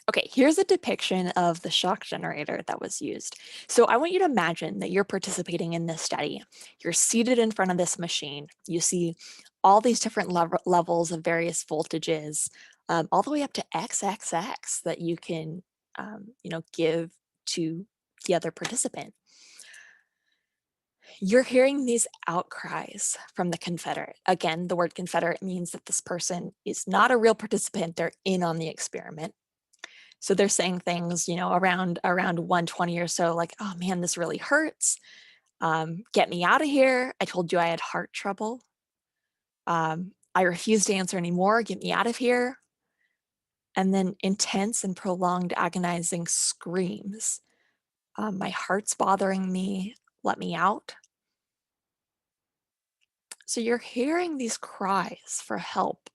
Okay, here's a depiction of the shock generator that was used. So I want you to imagine that you're participating in this study. You're seated in front of this machine. You see all these different levels of various voltages, all the way up to XXX that you can, give to the other participant. You're hearing these outcries from the Confederate. Again, the word Confederate means that this person is not a real participant. They're in on the experiment. So they're saying things, around 120 or so, like, "Oh man, this really hurts. Get me out of here. I told you I had heart trouble. I refuse to answer anymore. Get me out of here." And then intense and prolonged agonizing screams. My heart's bothering me. Let me out. So you're hearing these cries for help,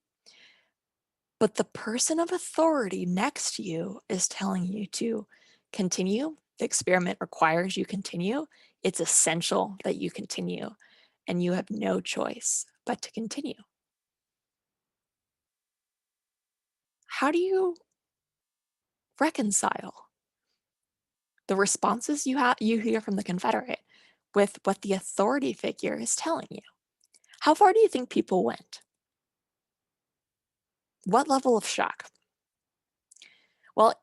but the person of authority next to you is telling you to continue. The experiment requires you continue. It's essential that you continue, and you have no choice but to continue. How do you reconcile the responses you hear from the Confederate with what the authority figure is telling you? How far do you think people went? What level of shock? Well,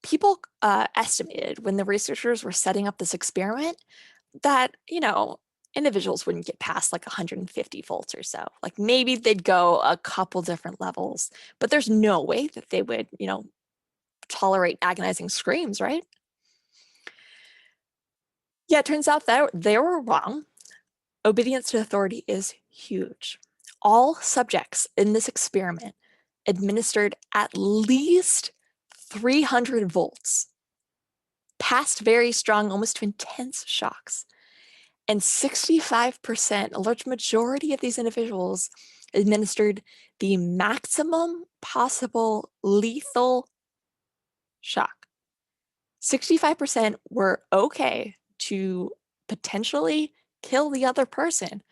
people estimated when the researchers were setting up this experiment that, individuals wouldn't get past like 150 volts or so. Like maybe they'd go a couple different levels, but there's no way that they would, tolerate agonizing screams, right? Yeah, it turns out that they were wrong. Obedience to authority is huge. All subjects in this experiment administered at least 300 volts, past very strong, almost to intense shocks. And 65%, a large majority of these individuals administered the maximum possible lethal shock. 65% were okay to potentially kill the other person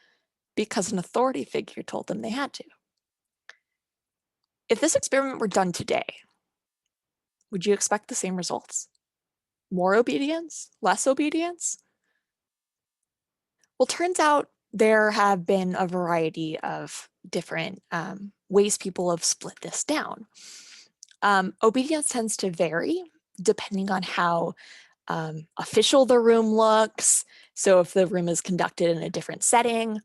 because an authority figure told them they had to. If this experiment were done today, would you expect the same results? More obedience? Less obedience? Well, turns out there have been a variety of different ways people have split this down. Obedience tends to vary depending on how official the room looks. So if the room is conducted in a different setting,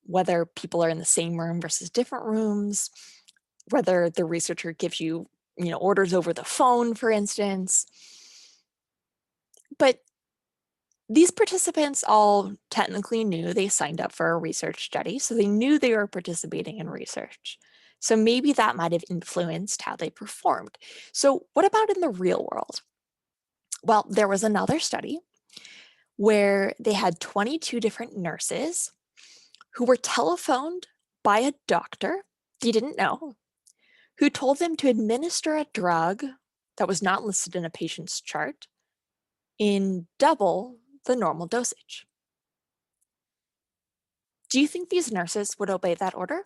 whether people are in the same room versus different rooms, whether the researcher gives you, orders over the phone, for instance. But these participants all technically knew they signed up for a research study, so they knew they were participating in research. So maybe that might have influenced how they performed. So what about in the real world? Well, there was another study where they had 22 different nurses who were telephoned by a doctor they didn't know, who told them to administer a drug that was not listed in a patient's chart in double the normal dosage. Do you think these nurses would obey that order?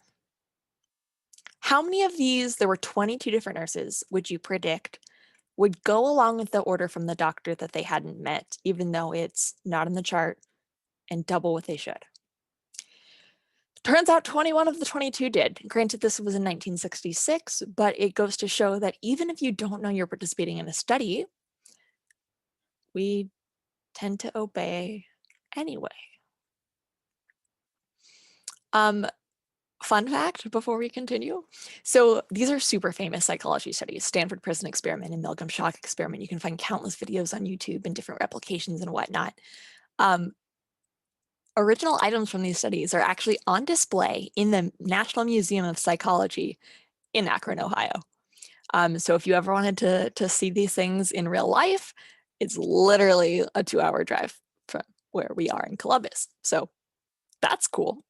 How many of these, there were 22 different nurses, would you predict would go along with the order from the doctor that they hadn't met, even though it's not in the chart, and double what they should? Turns out 21 of the 22 did. Granted, this was in 1966, but it goes to show that even if you don't know you're participating in a study, we tend to obey anyway. Fun fact before we continue. So these are super famous psychology studies, Stanford Prison Experiment and Milgram Shock Experiment. You can find countless videos on YouTube and different replications and whatnot. Original items from these studies are actually on display in the National Museum of Psychology in Akron, Ohio. So if you ever wanted to see these things in real life, it's literally a 2-hour drive from where we are in Columbus. So that's cool.